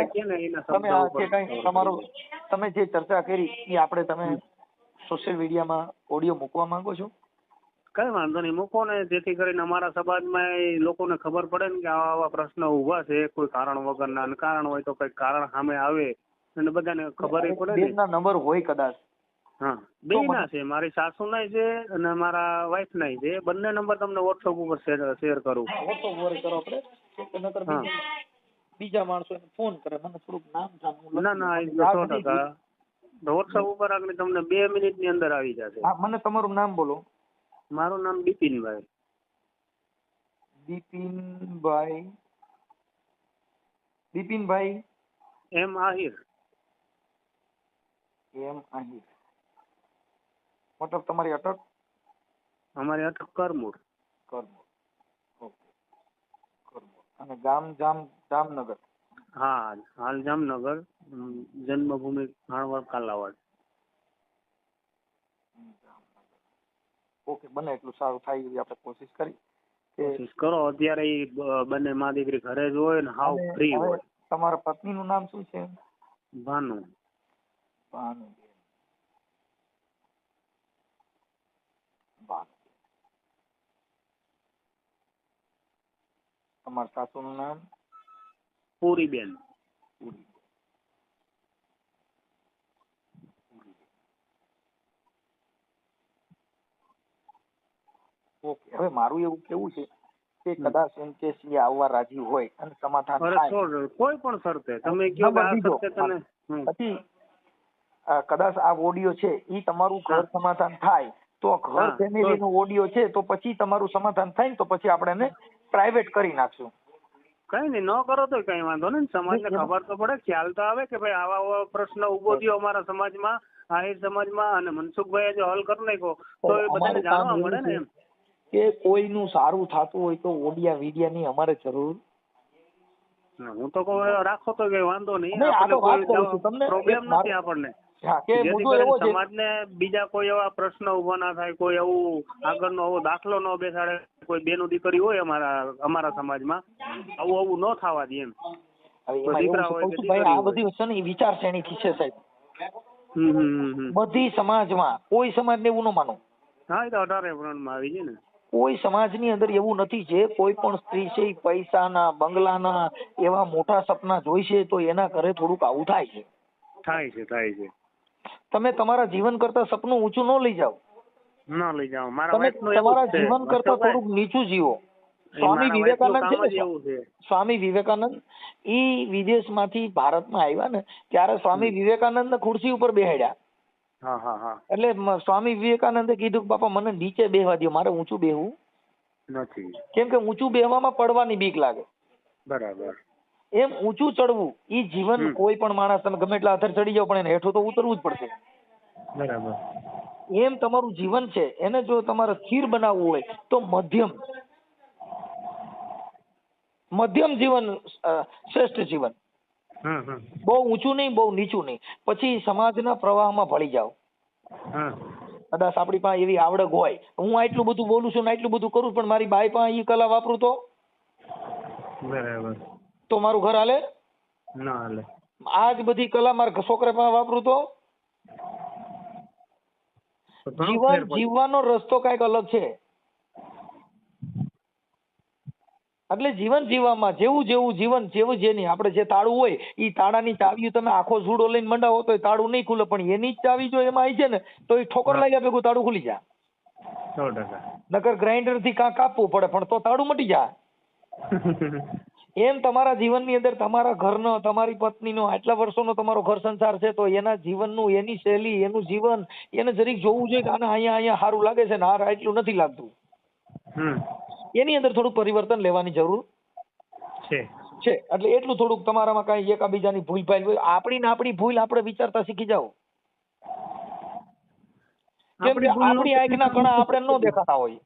તમે આ જે કઈ તમારું તમે જે ચર્ચા કરી એ આપણે તમે સોશિયલ મીડિયામાં ઓડિયો મૂકવા માંગો છો? કઈ વાંધો નહીં, મૂકો ને, જેથી કરીને અમારા સમાજમાં એ લોકોને ખબર પડે ને કે આવા આવા પ્રશ્ન ઉભા છે કોઈ કારણ વગરના, અને કારણ હોય તો કઈ કારણ સામે આવે અને બધાને ખબર પડે ને. બેનના નંબર હોય કદાચ. હા, બે ના છે, મારી સાસુ નાય છે અને મારા વાઈફ નાય છે. બંને નંબર તમને વોટ્સઅપ ઉપર શેર કરું. વોટ્સઅપ ઉપર કરો આપણે, નકર બીજા માણસો એને ફોન કરે, મને થોડુંક નામ જાણવું. ના, 100%. વોટ્સઅપ ઉપર આગળ તમને 2 મિનિટની અંદર આવી જશે. હા, મને તમારું નામ બોલો. મારું નામ બિપિનભાઈ. બિપિનભાઈ એમ આહિર. મતલબ તમારી અટક? અમારી અટક કરમુર. ઓકે, કરમુર. અને ગામ જામનગર? હા, હાલ જામનગર. જન્મભૂમિ ભાણવડ કાલાવાડ. ઓકે, બને એટલું સારું થાય એવી આપણે કોશિશ કરી. કોશિશ કરો. અત્યારે ઈ બંને માં દીકરી ઘરે જ હોય ને હાવ ફ્રી હોય. તમારા પત્નીનું નામ શું છે? ભાનુ. તમારા સાસુનું નામ? પૂરીબેન. ઓકે, હવે મારું એવું કેવું છે કે કદાચ એમ કે સી આવવા રાજી હોય અને સમાધાન થાય, કોઈ પણ શરતે તમે કહો કે આ શરતે તને, પછી કદાચ આ ઓડિયો છે ઈ તમારું ઘર સમાધાન થાય તો ઘર ફેમિલી નો ઓડિયો છે તો પછી તમારું સમાધાન થાય ને તો પછી આપણે એને પ્રાઇવેટ કરી નાખશું. કઈ નહીં, ન કરો તો કઈ વાંધો નહીં. સમાજને ખબર તો પડે, ખ્યાલ તો આવે કે ભાઈ આવા પ્રશ્ન ઉભો થયો અમારા સમાજમાં, આહિર સમાજમાં, અને મનસુખભાઈએ જો હલ કરી નાખ્યો તો એ બધાને જાણવા મળે ને. એમ કે કોઈનું સારું થતું હોય તો ઓડિયા વિડિયા ની અમારે જરૂર. હું તો કહું રાખો તો કઈ વાંધો નહીં, પ્રોબ્લેમ નથી આપણને. સમાજને બીજા કોઈ એવા પ્રશ્ન ઉભા ના થાય, કોઈ એવું આગળનો એવો દાખલો ન બેસાડે. કોઈ બેનું દીકરી હોય અમારા સમાજમાં, આવું ન થવા દે એમ. દીકરા હોય આ બધી વસ્તુ ને વિચારશ્રેણી થી છે સાહેબ. બધી સમાજમાં કોઈ સમાજ ને એવું ન માનો. હા, એ તો 18 માં આવી છે ને. કોઈ સમાજની અંદર એવું નથી. જે કોઈ પણ સ્ત્રી છે પૈસાના બંગલાના એવા મોટા સપના જોઈશે તો એના ઘરે થોડુંક આવું થાય છે. થાય છે. તમે તમારા જીવન કરતા સપનું ઊંચું ન લઈ જાઓ. તમે તમારા જીવન કરતા થોડુંક નીચું જીવો. સ્વામી વિવેકાનંદ ઈ વિદેશમાંથી ભારતમાં આવ્યા ને ત્યારે સ્વામી વિવેકાનંદ ને ખુરશી ઉપર બેહાડ્યા. એટલે સ્વામી વિવેકાનંદે કીધું કે બાપા મને નીચે બેહવા દો, મારે ઊંચું બેહવું નથી. કેમ કે ઊંચું બેહવામાં પડવાની બીક લાગે. બરાબર. એમ ઊંચું ચડવું ઈ જીવન કોઈ પણ માણસ તમે ગમે એટલા આધાર ચડી જાવ પણ એને હેઠું તો ઉતરવું જ પડશે. બરાબર. એમ તમારું જીવન છે એને જો તમારે સ્થિર બનાવવું હોય તો મધ્યમ જીવન શ્રેષ્ઠ જીવન. બહુ ઊંચું નહીં, બહુ નીચું નહીં. પછી સમાજના પ્રવાહમાં ભળી જાઓ. કદાચ આપણી પાસે એવી આવડત હોય, હું આટલું બધું બોલું છું ને આટલું બધું કરું, પણ મારી બાઈ પાસે એ કલા વાપરું તો બરાબર, તો મારું ઘર હાલે ના હાલે. આ જ બધી કલા મારા છોકરા પાસે વાપરું તો જીવન જીવવાનો રસ્તો કઈક અલગ છે. એટલે જીવન જીવવામાં જેવું જીવન જેવું જેની આપણે જે તાળું હોય એ તાળાની ચાવીઓ તમે આખો ઝૂડો લઈને મંડાવો તો તાળું નહીં ખુલે, પણ એની જ ચાવી જો એમાં આવી છે ને તો એ ઠોકર લાગ્યા ભેગું તાળું ખુલી જાય. 100%. નકર ગ્રાઇન્ડર થી કાં કાપવું પડે પણ તો તાળું મટી જાય. એમ તમારા જીવનની અંદર તમારા ઘરનો, તમારી પત્નીનો, આટલા વર્ષોનો તમારો ઘર સંસાર છે તો એના જીવનનું, એની શૈલી, એનું જીવન એને જરીક જોવું જોઈએ કે આને અહીંયા સારું લાગે છે ને આ એટલું નથી લાગતું. એની અંદર થોડુંક પરિવર્તન લેવાની જરૂર છે. એટલે એટલું થોડુંક તમારામાં કઈ એકાબીજાની ભૂલ ભાઈ હોય, આપણી ભૂલ આપણે વિચારતા શીખી જાઓ. કેમ કે આપણી આંખના કણા આપણે ન દેખાતા હોય.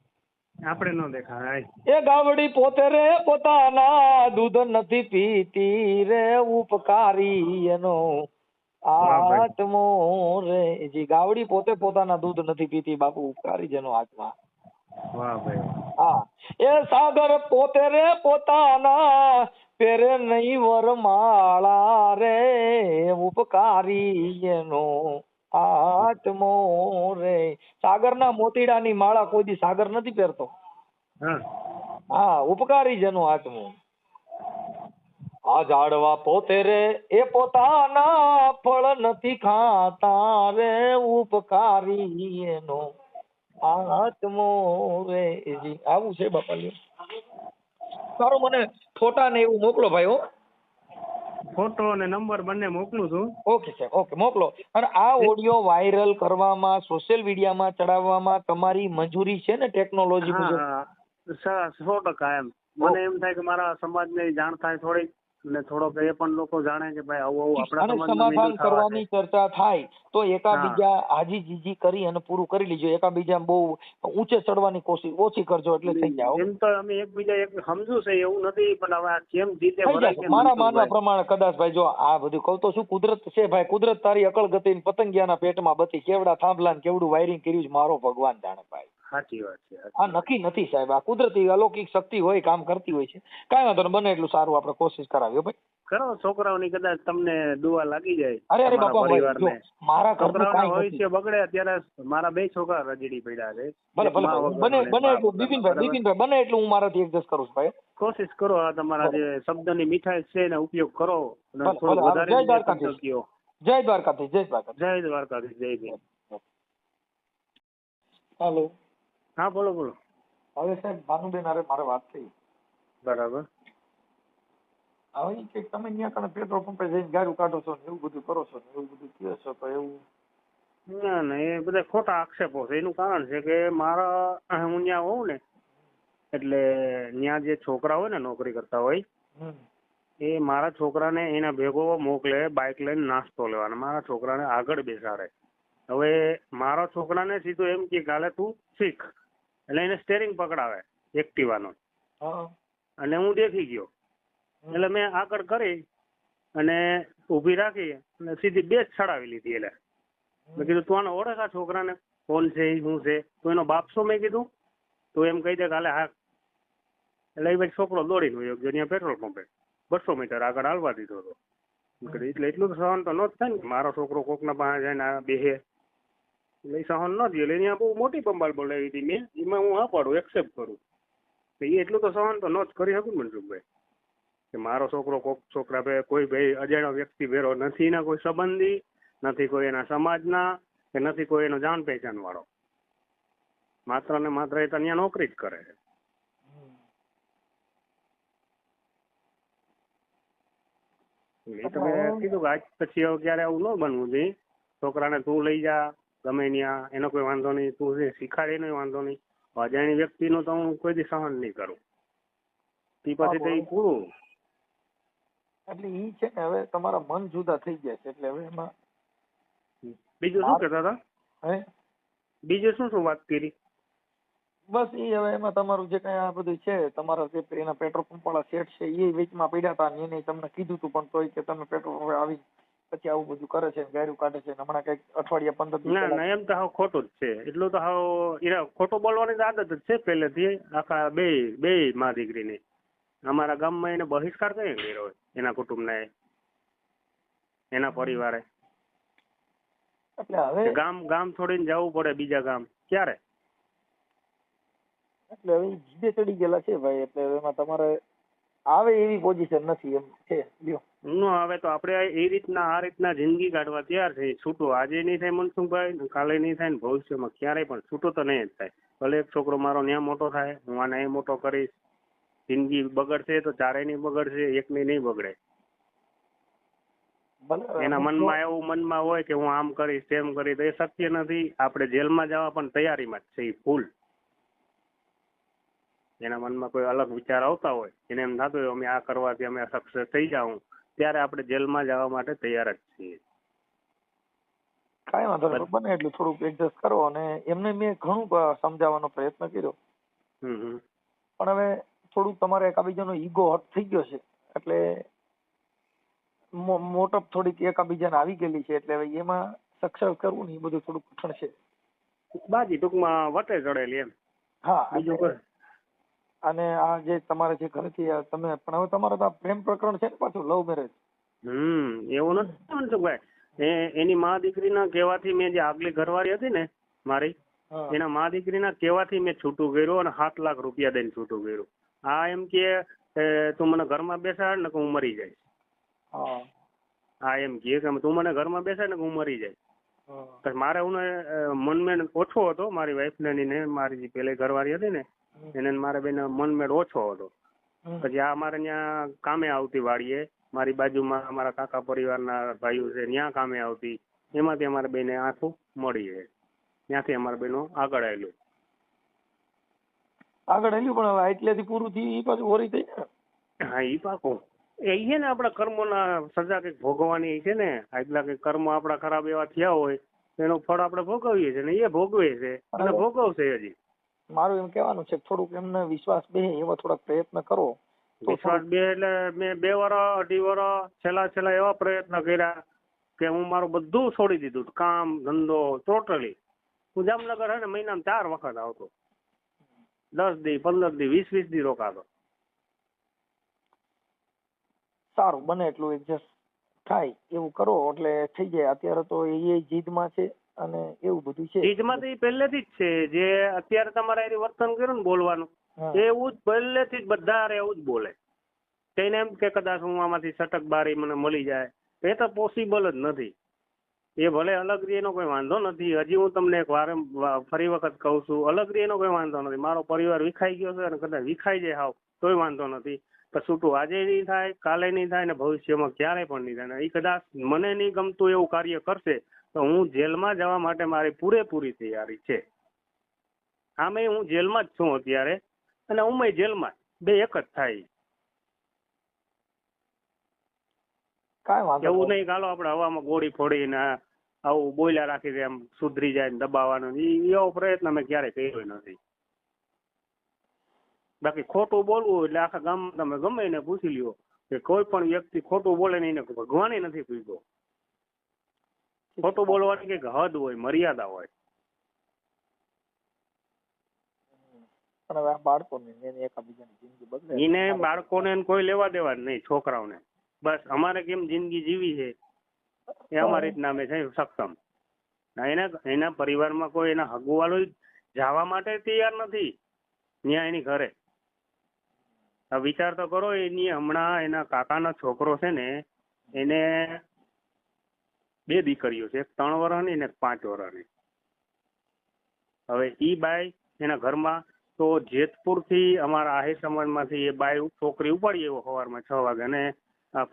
આપણે ન દેખાય. એ ગાવડી પોતે રે પોતાના દૂધ નથી પીતી રે, ઉપકારી એનો આત્મો રે. જી ગાવડી પોતે પોતાના દૂધ નથી પીતી, બાપુ ઉપકારી જેનો આત્મા. વાહ ભાઈ. હા, એ સાગર પોતે રે પોતાના પેરે નહીં વરમાળા રે, ઉપકારી એનો આત્મો રે સાગરના મોતીડાની માળા કોઈ દી સાગર નથી પહેરતો. હા હા, ઉપકારી જનો આત્મો. આ ઝાડવા પોતે રે એ પોતાના ફળ નથી ખાતા રે, ઉપકારી એનો આત્મો રે. જી આવું છે બાપા લ્યો. સારું, મને ફોટા ને એવું મોકલો ભાઈ હો. ફોટો અને નંબર બંને મોકલું છું. ઓકે સાહેબ, ઓકે મોકલો. અને આ ઓડિયો વાયરલ કરવામાં, સોશિયલ મીડિયામાં ચડાવવામાં તમારી મંજૂરી છે ને ટેકનોલોજી મુજબ? હા 100% એમ. મને એમ થાય કે મારા સમાજને જાણ થાય થોડીક, અને થોડોક એ પણ લોકો જાણે કે ભાઈ આવું આપણા અને સમાજમાં સમાધાન મીઠું ખાવા કરવાની ચર્ચા થાય તો એકાબીજા હાજી જીજી કરી અને પૂરું કરી લીજો. એકાબીજા બહુ ઊંચે ચડવાની કોશિશ ઓછી કરજો એટલે થઈ જાય. એમ તો અમે એકબીજા એક સમજુ છે એવું નથી, પણ હવે આ કેમ જીતે થઈ ભરાય જશે. કેમ મારા માનવા મનસુખભાઈ? પ્રમાણે કદાચ ભાઈ જો આ બધું કહું તો શું, કુદરત છે ભાઈ. કુદરત તારી અકળ ગતિ પતંગિયાના પેટમાં બતી, કેવડા થાંભલા ને કેવડું વાયરિંગ કર્યું છે મારો ભગવાન જાણે ભાઈ. સાચી વાત છે. આ નક્કી નથી સાહેબ, આ કુદરતી અલૌકિક શક્તિ હોય કામ કરતી હોય છે. કાંઈ વાંધો નહીં, બને એટલું સારું આપણે કોશિશ કરાવીએ ભાઈ. કરો છોકરાઓની કદાચ તમને દુઆ લાગી જાય. અરે તમારા બાપા ભાઈ, જો પરિવારને. મારા ઘરનું છોકરાઓના કાંઈ નથી. ભવિષ્ય બગડે. અત્યારે મારા 2 છોકરા રજડી પડ્યા છે. ભલે એક ભલે મા ભાઈ, વગરનો બને ને એક બને બાપ એટલું વગરનો. બિપિનભાઈ બને એટલું હું મારાથી એડજસ્ટ કરું છું ભાઈ. કોશિશ કરો. આ તમારા જે શબ્દની મીઠાઈ છે એનો ઉપયોગ કરો અને ભલે, થોડું ભલે. વધારે જય શબ્દ દ્વારકાધીશ. કયો. જય દ્વારકાધીશ, જય દ્વારકાધીશ. જય દ્વારકાધીશ. જય ભીમ. હાલો. હા બોલો બોલો. હવે સાહેબ ભાનુબેન હારે મારે વાત થઈ. બરાબર. હવે ઈ કે તમે ત્યાં કણે પેટ્રોલ પંપે જઈને ગાડી કાઢો છો ને એવું બધું કરો છો ને એવું બધું કહો છો તો એવું. ના ના, એ બધા ખોટા આક્ષેપો છે. એનું કારણ છે કે મારા હું ત્યાં હોઉં ને એટલે ત્યાં જે છોકરા હોય ને નોકરી કરતા હોય, એ મારા છોકરાને એના ભેગો મોકલે બાઇક લઈને નાસ્તો લેવાનો. મારા છોકરાને આગળ બેસાડે. હવે મારા છોકરાને સીધું એમ કે કાલે તું શીખ, એટલે એને સ્ટેરિંગ પકડાવે એક્ટિવાનો, અને હું દેખી ગયો. એટલે મેં આગળ કરી અને ઊભી રાખી અને સીધી 2 જ ચડાવી લીધી. એટલે મેં કીધું તું આને ઓળખ આ છોકરાને, કોણ છે શું છે? તો એનો બાપ છો? મેં કીધું તો એમ કહી દે કાલે હા. એટલે એ ભાઈ છોકરો દોડીને વયો ગયો ત્યાં પેટ્રોલ પંપે 200 મીટર આગળ હાલવા દીધો હતો. એટલે એટલું તો સહન તો ન જ થાય ને, મારો છોકરો કોકના પાસે જાય ને બેહે. એટલે એ સહન ન થયું. એટલે ત્યાં બહુ મોટી બંબાળ બોલાવી હતી મેં. એમાં હું હા પાડું, એક્સેપ્ટ કરું. તો એ એટલું તો સહન તો ન જ કરી શકું મનસુખભાઈ, કે મારો છોકરો કોક છોકરા ભાઈ કોઈ ભાઈ અજાણ્યો વ્યક્તિ ભેરો નથી, ના કોઈ સંબંધી નથી, કોઈ એના સમાજના કે નથી કોઈ એનો જાણ પહેચાન વાળો. માત્ર ને માત્ર એ તો ત્યાં નોકરી જ કરે છે. એ તો મેં કીધું કે આજ પછી હવે ક્યારે આવું ન બનવું જોઈએ. છોકરાને તું લઈ જા ગમે ત્યાં, એનો કોઈ વાંધો નહીં. તું જે શીખાડે એનો વાંધો નહીં. અજાણી વ્યક્તિનું તો હું કોઈ દી સહન નહીં કરું. તે પછી તો એ પૂરું. એટલે ઈ છે ને હવે તમારા મન જુદા થઈ ગયા છે એટલે હવે એમાં બીજું શું કહેતા હતા? હે બીજું શું વાત કરી? બસ ઈ હવે એમાં તમારું જે કઈ આ બધું છે તમારા જે એના પેટ્રોલ પંપ વાળા સેટ છે એ વીચમાં પડ્યા હતા ને એને તમને કીધું હતું પણ તોય કે તમે પેટ્રોલ પંપે આવી પછી આવું બધું કરે છે ગાયરું કાઢે છે હમણાં કઈક અઠવાડિયા 15 દિવસ ના ના, એમ તો હાવ ખોટું જ છે. એટલું તો હાવ એને ખોટું બોલવાની તો આદત જ છે પહેલેથી. આખા બે માં દીકરીની અમારા ગામમાં એને બહિષ્કાર કઈ કર્યો હોય એના કુટુંબના, એના પરિવારે. એટલે હવે ગામ છોડીને જવું પડે બીજા ગામ ક્યારે? એટલે હવે જીદે ચડી ગયેલા છે ભાઈ. એટલે એમાં તમારે આવે એવી પોઝિશન નથી એમ છે. લ્યો ન હવે તો આપણે એ રીતના આ રીતના જિંદગી કાઢવા તૈયાર છે. છૂટો આજે નહીં થાય મનસુખભાઈ, કાલે નહીં થાય ને ભવિષ્યમાં ક્યારેય પણ છૂટો તો નહીં જ થાય. ભલે એક છોકરો મારો ન્યા મોટો થાય, હું આને અહીં મોટો કરીશ. જિંદગી બગડશે તો ચારેય નહીં બગડશે, એકની નહીં બગડે. એના મનમાં એવું મનમાં હોય કે હું આમ કરીશ તેમ કરીશ, તો એ શક્ય નથી. આપણે જેલમાં જવા પણ તૈયારીમાં જ છે. એ ભૂલ. એના મનમાં કોઈ અલગ વિચાર આવતા હોય, એને એમ થતું હોય અમે આ કરવાથી અમે સક્સેસ થઈ જાઉં, ત્યારે આપણે જેલમાં જવા માટે તૈયાર જ છીએ. કાંઈ વાંધો નહીં, બને એટલું થોડુંક એડજસ્ટ કરો. અને એમને મેં ઘણું સમજાવવાનો પ્રયત્ન કર્યો, પણ હવે થોડુંક તમારે એકાબીજાનો ઈગો હટ થઈ ગયો છે. એટલે મોટપ થોડીક એકાબીજાને આવી ગયેલી છે. એટલે હવે એમાં સક્સેસ કરવું ને એ બધું થોડુંક કઠણ છે. બાજી ટૂંકમાં વટે ચડેલી એમ. હા, બીજું કોઈ. અને આ જે તમારે જે ઘરેથી તમે પણ હવે તમારે તો પ્રેમ પ્રકરણ છે ને પાછું લવ મેરેજ. એવું નથી મનસુખભાઈ. એની મા દીકરીના કહેવાથી મેં જે આગલી ઘરવાળી હતી ને મારી, એના મા દીકરીના કહેવાથી મેં છૂટું કર્યું અને 7 લાખ રૂપિયા દઈને છૂટું કર્યું. આ એમ કે તું મને ઘરમાં બેસાડ ને કે હું મરી જઈશ. હા એમ કે તું મને ઘરમાં બેસાડ ને કે હું મરી જઈશ. મારે હું મનમેળ ઓછો હતો મારી વાઈફ ને મારી જે પેલી ઘરવાળી હતી ને એને મારે બેન મનમેળ ઓછો હતો. પછી આ મારે ત્યાં કામે આવતી વાડીએ, મારી બાજુમાં અમારા કાકા પરિવારના ભાઈઓ છે ત્યાં કામે આવતી, એમાંથી અમારે બેને આખું મળી છે. ત્યાંથી અમારે બેનો આગળ આવેલું પણ હવે એટલેથી પૂરું થયું એ પાછું ઓરી થઈ ને. હા એ પાકું એ છે ને આપણા કર્મોના સજા કંઈક ભોગવવાની છે ને, એટલા કંઈક કર્મ આપણા ખરાબ એવા થયા હોય એનું ફળ આપણે ભોગવીએ છીએ ને એ ભોગવે છે અને ભોગવશે હજી. મારું એમ કહેવાનું છે થોડુંક એમને વિશ્વાસ બે એવા થોડાક પ્રયત્ન કરો. વિશ્વાસ બે એટલે મેં 2 વર્ષ 2.5 વર્ષ છેલ્લા એવા પ્રયત્ન કર્યા કે હું મારું બધું છોડી દીધું, કામ ધંધો ટોટલી. હું જામનગર હે ને મહિનામાં 4 વખત આવતો, 10 દી 15 દી 20 દી રોકાતો. સારું બને એટલું એડજસ્ટ થાય એવું કરો એટલે થઈ જાય. અત્યારે તો એ જીદમાં છે અને એવું બધું છે. જીદમાં તો એ પહેલેથી જ છે, જે અત્યારે તમારે એ વર્તન કર્યું ને બોલવાનું એવું જ પહેલેથી જ બધા એવું જ બોલે. તેને એમ કે કદાચ હું આમાંથી સટક બારી મને મળી જાય, એ તો પોસિબલ જ નથી. એ ભલે અલગ રી એનો કોઈ વાંધો નથી. હજી હું તમને એક વાર ફરી વખત કહું છું, અલગ રી એનો કોઈ વાંધો નથી. મારો પરિવાર વિખાઈ ગયો છે અને કદાચ વિખાઈ જાય હાવ તોય વાંધો નથી. પણ છૂટું આજે નહીં થાય, કાલે નહીં થાય ને ભવિષ્યમાં ક્યારેય પણ નહીં થાય. એ કદાચ મને નહીં ગમતું એવું કાર્ય કરશે તો હું જેલમાં જવા માટે મારી પૂરેપૂરી તૈયારી છે. આમે હું જેલમાં જ છું અત્યારે અને હું જેલમાં, બે એક જ થાય. કાંઈ વાંધો એવું નહીં કાલો આપણે હવામાં ગોળી ફોડીને આવું બોલ્યા રાખી દે એમ સુધરી જાય ને દબાવવાનો, એવો પ્રયત્ન મેં ક્યારેય કર્યો નથી. બાકી ખોટું બોલવું એટલે આખા ગામમાં તમે ગમે એને પૂછી લ્યો કે કોઈ પણ વ્યક્તિ ખોટું બોલે ને એને ભગવાને નથી પૂછ્યો. ખોટું બોલવાની કઈક હદ હોય, મર્યાદા હોય. એને બાળકોને કોઈ લેવા દેવા નહીં, છોકરાઓને બસ અમારે કેમ જિંદગી જીવી છે એ અમારી રીતના અમે છે સક્ષમ. એના પરિવારમાં કોઈ એના હગુવાળો જવા માટે તૈયાર નથી ત્યાં એની ઘરે. વિચાર તો કરો, એની હમણાં એના કાકાનો છોકરો છે ને એને 2 દીકરીઓ છે, એક 3 વર્ષની ને એક 5 વર્ષની. હવે ઈ બાઈ એના ઘરમાં તો જેતપુર થી અમારા આહિર સમાજમાંથી એ બાઈ છોકરી ઉપાડી એવો સવારમાં 6 વાગે અને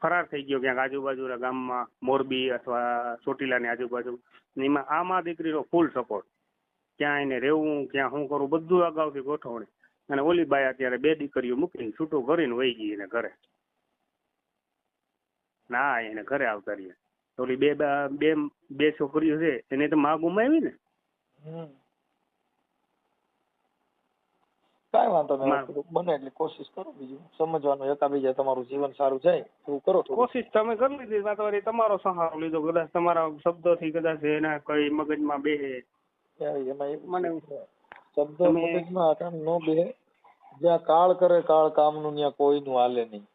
ફરાર થઈ ગયો ક્યાંક આજુબાજુના ગામમાં, મોરબી અથવા ચોટીલાની આજુબાજુ. એમાં આમાં દીકરીનો ફૂલ સપોર્ટ, ક્યાં એને રહેવું, ક્યાં શું કરવું બધું અગાઉથી ગોઠવણી. અને ઓલી બાઈ અત્યારે 2 દીકરીઓ મૂકીને છૂટું કરીને વહી ગઈ એને ઘરે. ના એને ઘરે આવતા રહીએ. ઓલી બે છોકરીઓ છે એને તો માં ગુમાવી ને. કાંઈ વાંધો નહીં, બને એટલી કોશિશ કરો. બીજું સમજવાનું એકાબીજા તમારું જીવન સારું જાય એવું કરો. કોશિશ તમે કરી લીધી, વાતવારી તમારો સહારો લીધો, કદાચ તમારા શબ્દોથી કદાચ એના કઈ મગજમાં બેહે. મને શબ્દ મગજમાં ન બેહે. જ્યાં કાળ કરે કાળ કામનું ત્યાં કોઈનું હાલે નહીં.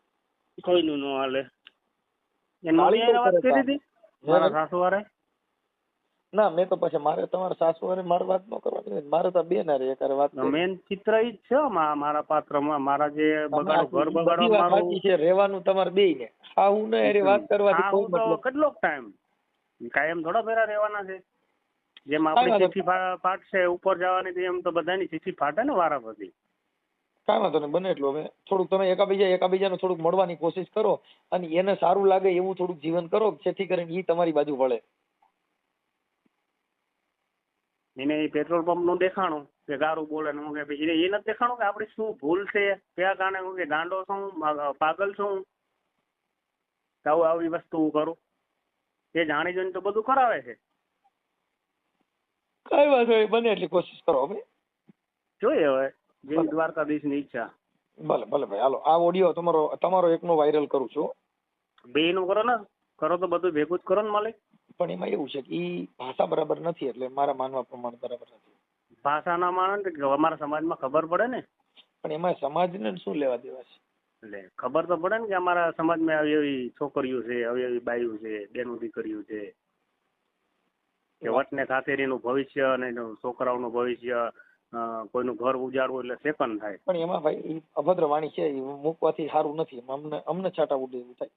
કોઈનું ન હાલે. વાત કરી હતી મારા સાસુવારે. ના મેં તો પછી મારે તમારા સાસુવારે મારે વાત ન કરવાની, મારે તો બે ના રે વાત. મેન ચિત્ર ઈ જ છે મારા પાત્રમાં. મારા જે બગાડો ઘર બગાડો છે રહેવાનું તમારે બે ને. હા હું ને અરે વાત કરવાથી કોઈ મતલબ. કેટલો ટાઈમ કાયમ થોડા ફેરા રહેવાના છે. જેમ આપણી ચિઠ્ઠી ફાટશે ઉપર જવાની એમ તો બધાની ચિઠ્ઠી ફાટે ને વારા પછી. કાંઈ વાંધો નહીં, બને એટલું હવે થોડુંક તમે એકાબીજાને થોડુંક મળવાની કોશિશ કરો અને એને સારું લાગે એવું થોડુંક જીવન કરો જેથી કરીને એ તમારી બાજુ વળે. એને પેટ્રોલ પંપ નું દેખાણું કે ગારું બોલે ને હું કે પછી એ નથી દેખાણું કે આપડી શું ભૂલ છે, કયા કારણે હું કે ગાંડો છું, પાગલ છું, આવી વસ્તુ કરું. એ જાણી જોઈને તો બધું કરાવે છે. કઈ વાત હોય, બને એટલી કોશિશ કરો. હવે જોઈએ હવે જેવી દ્વારકાધીશ ની ઈચ્છા. ભલે ભલે ભાઈ હાલો, આ ઓડિયો તમારો એકનો વાયરલ કરું છું. 2 નું કરો ને, કરો તો બધું ભેગું જ કરો ને માલિક. પણ એમાં એવું છે કે ઈ ભાષા બરાબર નથી એટલે મારા માનવા પ્રમાણે બરાબર નથી. ભાષા ના માને અમારા સમાજમાં ખબર પડે ને. પણ એમાં સમાજને શું લેવા દેવા છે? એટલે ખબર તો પડે ને કે અમારા સમાજમાં આવી એવી છોકરીઓ છે, આવી એવી બાઈઓ છે, બેનો દીકરીઓ છે. કે વટને ખાતેરીનું ભવિષ્ય અને એનું છોકરાઓનું ભવિષ્ય, કોઈનું ઘર ઉજાડવું એટલે સેકન્ડ થાય. પણ એમાં ભાઈ ઈ અભદ્ર વાણી છે, ઈ મૂકવાથી સારું નથી. અમને છાંટા ઉડે એવું થાય.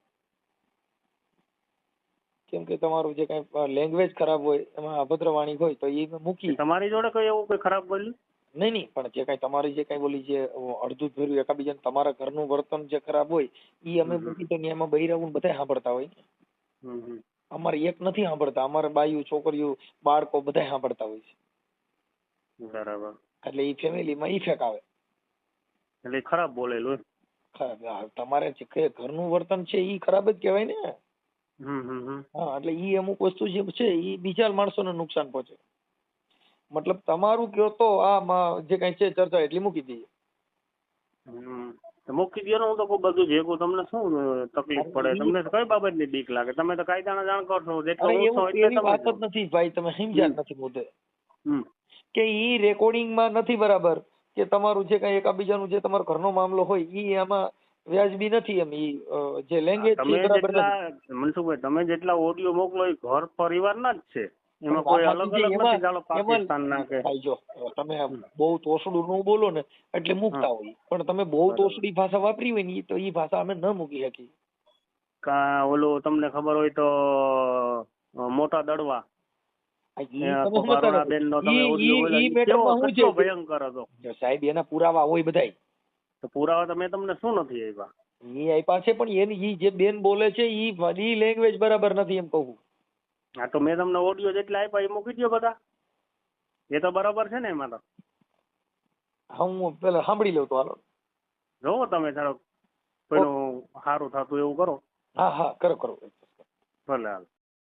કેમ કે તમારું જે કઈ લેંગ્વેજ ખરાબ હોય, એમાં અભદ્ર વાણી હોય તો એ મૂકી. તમારી જોડે કઈ એવું કઈ ખરાબ બોલ્યું? નહીં, પણ જે કઈ તમારી જે કઈ બોલી જે અડધું ભર્યું એકાબીજાને તમારા ઘરનું વર્તન જે ખરાબ હોય ઈ અમે મૂકી તો એમાં બૈરાવું બધા સાંભળતા હોય. અમારે એક નથી સાંભળતા, અમારે બાયું, છોકરીઓ, બાળકો બધા સાંભળતા હોય છે. બરાબર. એટલે ઈ ફેમિલીમાં ઇફેક્ટ આવે. એટલે ખરાબ બોલેલું. તમારે જે ઘરનું વર્તન છે ઈ ખરાબ જ કહેવાય ને. હા, એટલે ઈ અમુક વસ્તુ જે છે ઈ બીજા માણસોને નુકસાન પહોંચે. મતલબ તમારું કયો તો આ જે કઈ છે ચર્ચા એટલી મૂકી દઈએ. મૂકી દો ને, હું તો બધું ભેગું. તમને શું તકલીફ પડે? તમને કઈ બાબતની બીક લાગે? તમે તો કાયદાના જાણકાર છો. એવી વાત જ નથી ભાઈ, તમે સમજ્યા નથી મુદ્દે. કે ઈ રેકોર્ડિંગમાં નથી બરાબર, કે તમારું જે કઈ એકાબીજાનું જે તમારો ઘરનો મામલો હોય ઈ આમાં વ્યાજબી નથી. એમ ઈ જે લેંગ્વેજ છે બરાબર નથી. મનસુખભાઈ, તમે જેટલા ઓડિયો મોકલો એ ઘર પરિવારના જ છે, એમાં કોઈ અલગ અલગ નથી. ચાલો પાકિસ્તાનના કે ભાઈ જો તમે બહુ તોસડું નું બોલો ને એટલે મૂકતા હોય, પણ તમે બહુ તોસડી ભાષા વાપરી હોય ને તો ઈ ભાષા અમે ન મૂકી શકીએ. ઓલું તમને ખબર હોય તો મોટા દડવા સાહેબ એના પુરાવા હોય બધાય. તો પુરાવા તમે તમને શું નથી આપ્યા? ઈ આપ્યા છે, પણ એની જે બેન બોલે છે ઈ લેંગ્વેજ બરાબર નથી એમ કહું. હા, તો મેં તમને ઓડિયો જેટલા આપ્યા એ મૂકી દો બધા. એ તો બરાબર છે ને એમાં તો? હા, હું પેલા સાંભળી લઉં તો હાલો. જોવો તમે થોડુંક કોઈનું સારું થતું એવું કરો. હા, કરો. ભલે હાલ.